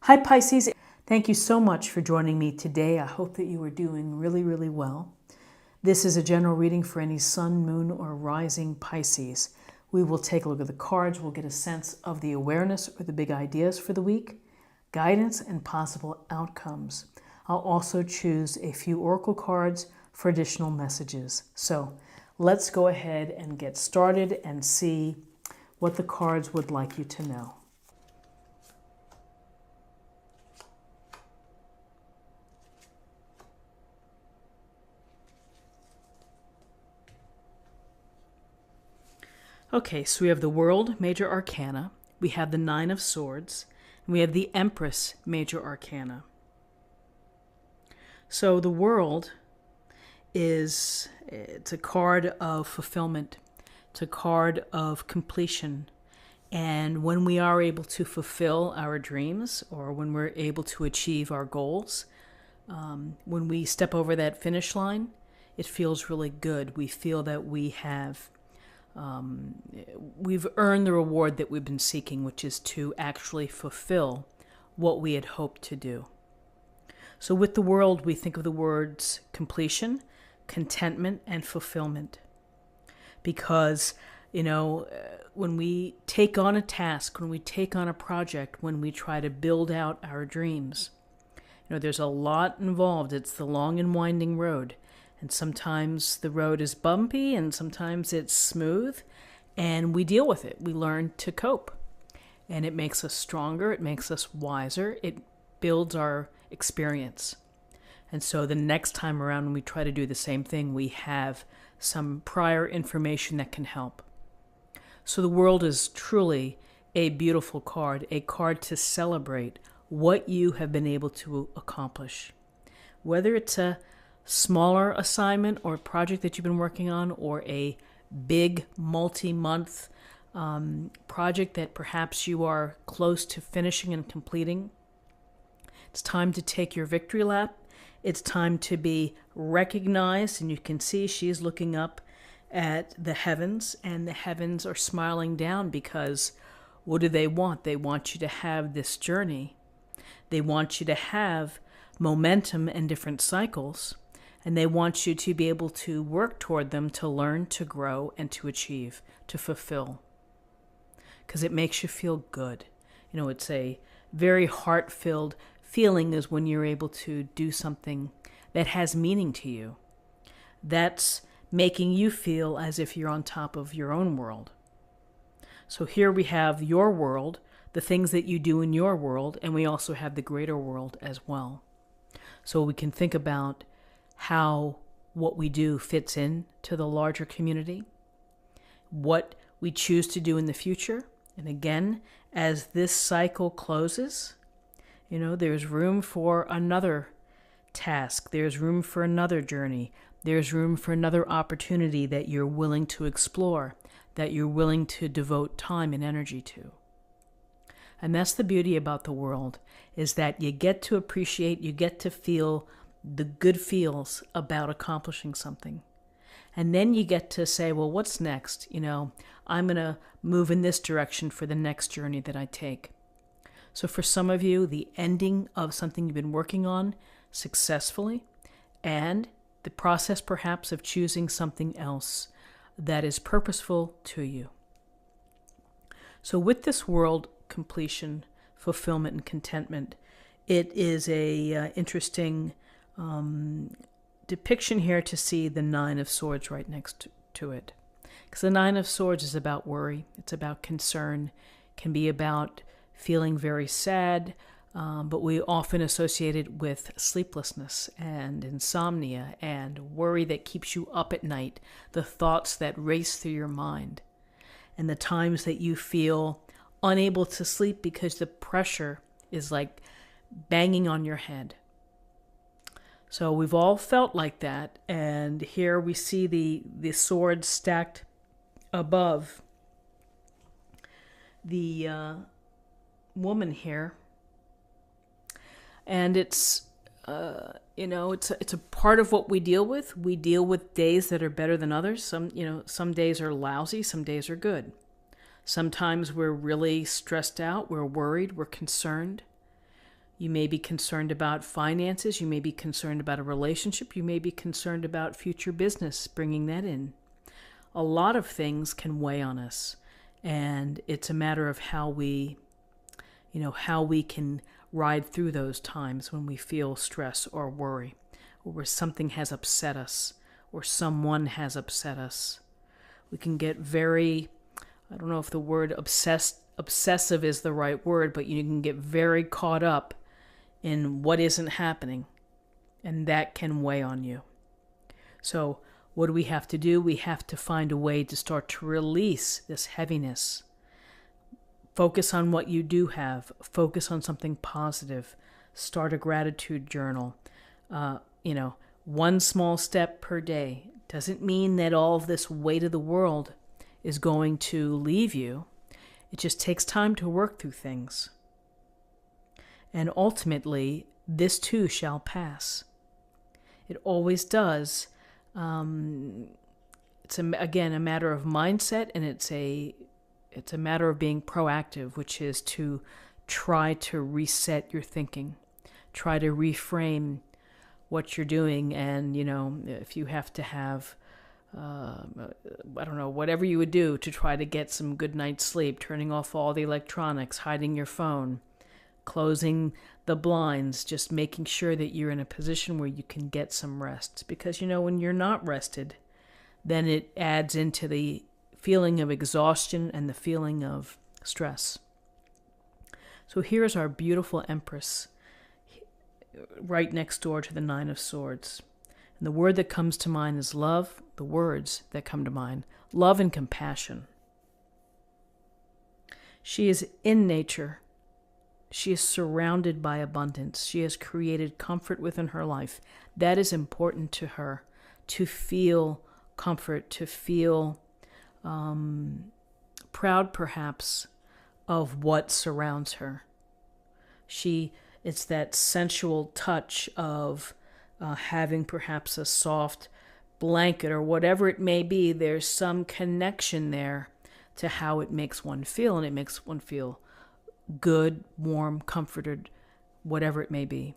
Hi Pisces, thank you so much for joining me today. I hope that you are doing really, really well. This is a general reading for any sun, moon, or rising Pisces. We will take a look at the cards, we'll get a sense of the awareness or the big ideas for the week, guidance, and possible outcomes. I'll also choose a few oracle cards for additional messages. So let's go ahead and get started and see what the cards would like you to know. Okay, so we have the World Major Arcana, we have the Nine of Swords, and we have the Empress Major Arcana. So the World it's a card of fulfillment, it's a card of completion. And when we are able to fulfill our dreams, or when we're able to achieve our goals, when we step over that finish line, it feels really good. We feel that we've earned the reward that we've been seeking, which is to actually fulfill what we had hoped to do. So with the World, we think of the words completion, contentment, and fulfillment. Because, when we take on a task, when we take on a project, when we try to build out our dreams, there's a lot involved. It's the long and winding road. And sometimes the road is bumpy and sometimes it's smooth, and we deal with it. We learn to cope. And it makes us stronger, it makes us wiser, it builds our experience. And so the next time around when we try to do the same thing, we have some prior information that can help. So the World is truly a beautiful card, a card to celebrate what you have been able to accomplish. Whether it's a smaller assignment or a project that you've been working on, or a big multi-month project that perhaps you are close to finishing and completing, it's time to take your victory lap. It's time to be recognized, and you can see she's looking up at the heavens, and the heavens are smiling down, because what do they want? They want you to have this journey. They want you to have momentum and different cycles, and they want you to be able to work toward them, to learn, to grow, and to achieve, to fulfill. Because it makes you feel good. It's a very heart-filled feeling is when you're able to do something that has meaning to you. That's making you feel as if you're on top of your own world. So here we have your world, the things that you do in your world, and we also have the greater world as well. So we can think about how what we do fits in to the larger community, what we choose to do in the future. And again, as this cycle closes, there's room for another task. There's room for another journey. There's room for another opportunity that you're willing to explore, that you're willing to devote time and energy to. And that's the beauty about the World, is that you get to appreciate, you get to feel the good feels about accomplishing something. And then you get to say, well, what's next? I'm going to move in this direction for the next journey that I take. So for some of you, the ending of something you've been working on successfully, and the process perhaps of choosing something else that is purposeful to you. So with this World, completion, fulfillment, and contentment, it is a interesting depiction here to see the Nine of Swords right next to it. Because the Nine of Swords is about worry, it's about concern, can be about feeling very sad, but we often associate it with sleeplessness and insomnia and worry that keeps you up at night, the thoughts that race through your mind, and the times that you feel unable to sleep because the pressure is like banging on your head. So we've all felt like that, and here we see the swords stacked above the woman here, and it's it's a part of what we deal with. We deal with days that are better than others. Some days are lousy, some days are good. Sometimes we're really stressed out, we're worried, we're concerned. You may be concerned about finances. You may be concerned about a relationship. You may be concerned about future business, bringing that in. A lot of things can weigh on us, and it's a matter of how we can ride through those times when we feel stress or worry, or where something has upset us, or someone has upset us. We can get very, I don't know if the word obsessive is the right word, but you can get very caught up in what isn't happening, and that can weigh on you. So what do we have to do? We have to find a way to start to release this heaviness. Focus on what you do have. Focus on something positive. Start a gratitude journal. One small step per day. Doesn't mean that all of this weight of the world is going to leave you. It just takes time to work through things. And ultimately, this too shall pass. It always does. It's again a matter of mindset, and it's a matter of being proactive, which is to try to reset your thinking, try to reframe what you're doing, and if you have to have whatever you would do to try to get some good night's sleep, turning off all the electronics, hiding your phone, closing the blinds, just making sure that you're in a position where you can get some rest. Because when you're not rested, then it adds into the feeling of exhaustion and the feeling of stress. So here's our beautiful Empress, right next door to the Nine of Swords. And the word that comes to mind is love. The words that come to mind, love and compassion. She is in nature. She is surrounded by abundance. She has created comfort within her life. That is important to her, to feel comfort, to feel proud perhaps of what surrounds her. It's that sensual touch of having perhaps a soft blanket or whatever it may be. There's some connection there to how it makes one feel, and it makes one feel good, warm, comforted, whatever it may be.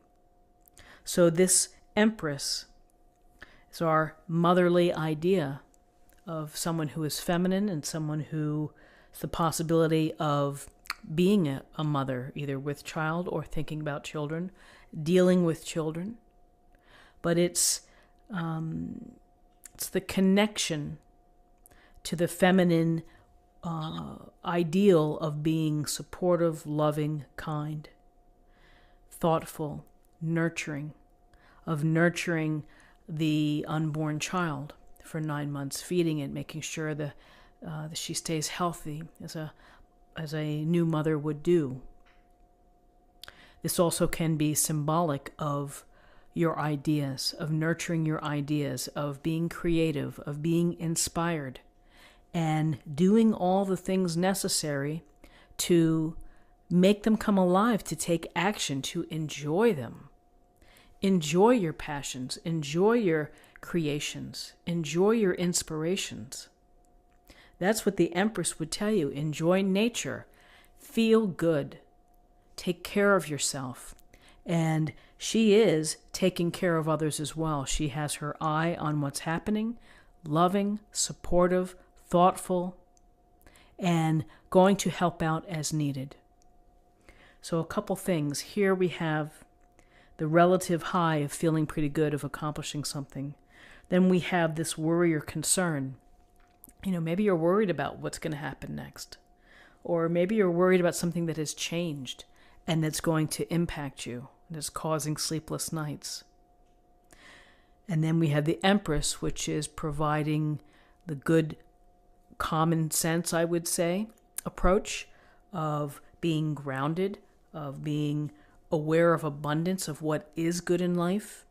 So this Empress is our motherly idea of someone who is feminine and someone who has the possibility of being a mother, either with child or thinking about children, dealing with children. But it's the connection to the feminine ideal of being supportive, loving, kind, thoughtful, nurturing, of nurturing the unborn child for 9 months, feeding it, making sure that she stays healthy as a new mother would do. This also can be symbolic of your ideas, of nurturing your ideas, of being creative, of being inspired, and doing all the things necessary to make them come alive, to take action, to enjoy them. Enjoy your passions, enjoy your creations, enjoy your inspirations. That's what the Empress would tell you. Enjoy nature, feel good, take care of yourself. And she is taking care of others as well. She has her eye on what's happening, loving, supportive, thoughtful, and going to help out as needed. So a couple things. Here we have the relative high of feeling pretty good, of accomplishing something. Then we have this worry or concern. Maybe you're worried about what's going to happen next. Or maybe you're worried about something that has changed and that's going to impact you and is causing sleepless nights. And then we have the Empress, which is providing the good common sense, I would say, approach of being grounded, of being aware of abundance, of what is good in life.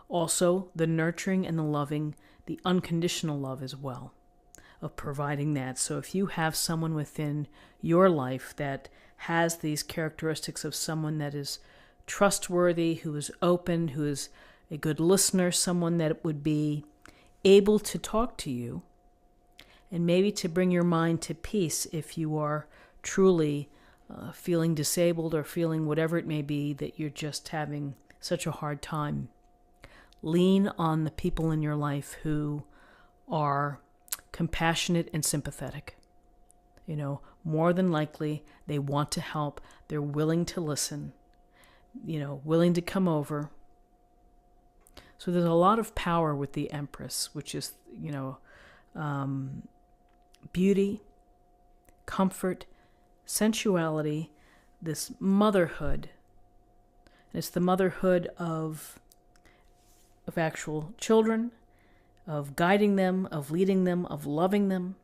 Also, the nurturing and the loving, the unconditional love as well, of providing that. So if you have someone within your life that has these characteristics of someone that is trustworthy, who is open, who is a good listener, someone that would be able to talk to you, and maybe to bring your mind to peace if you are truly feeling disabled or feeling whatever it may be, that you're just having such a hard time, lean on the people in your life who are compassionate and sympathetic. You know, more than likely, they want to help. They're willing to listen, you know, willing to come over. So there's a lot of power with the Empress, which is, you know, beauty, comfort, sensuality, this motherhood. And it's the motherhood of actual children, of guiding them, of leading them, of loving them.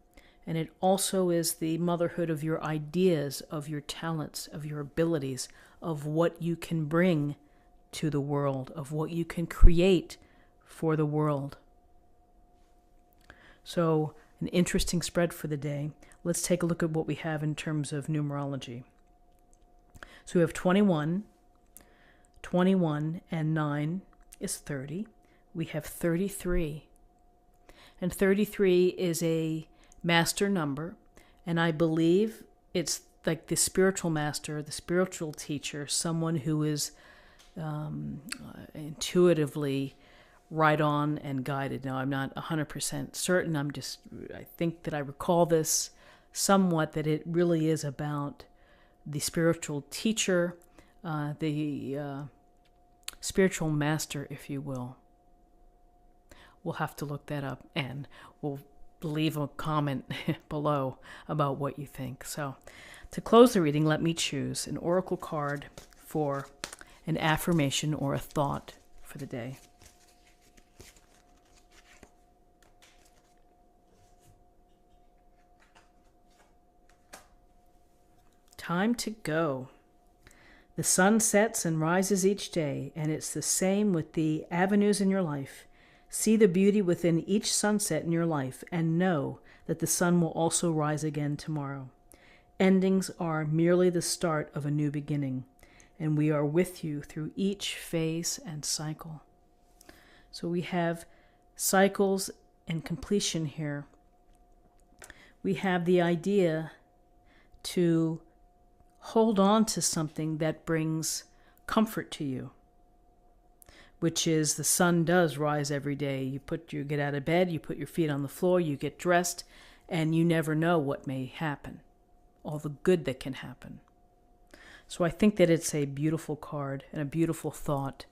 And it also is the motherhood of your ideas, of your talents, of your abilities, of what you can bring to the world, of what you can create for the world. So, an interesting spread for the day. Let's take a look at what we have in terms of numerology. So we have 21, and 9 is 30. We have 33. And 33 is a master number, and I believe it's like the spiritual master, the spiritual teacher, someone who is intuitively right on and guided. Now, I'm not 100% certain. I think that I recall this somewhat, that it really is about the spiritual teacher, the spiritual master, if you will. We'll have to look that up, and we'll leave a comment below about what you think. So, to close the reading, let me choose an oracle card for an affirmation or a thought for the day. Time to go. The sun sets and rises each day, and it's the same with the avenues in your life. See the beauty within each sunset in your life, and know that the sun will also rise again tomorrow. Endings are merely the start of a new beginning, and we are with you through each phase and cycle. So we have cycles and completion here. We have the idea to hold on to something that brings comfort to you, which is the sun does rise every day. You get out of bed, you put your feet on the floor, you get dressed, and you never know what may happen, all the good that can happen. So I think that it's a beautiful card and a beautiful thought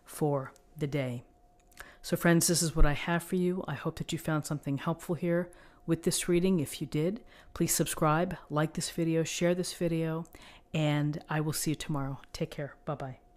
for the day. So friends, this is what I have for you. I hope that you found something helpful here with this reading. If you did, please subscribe, like this video, share this video, and I will see you tomorrow. Take care. Bye-bye.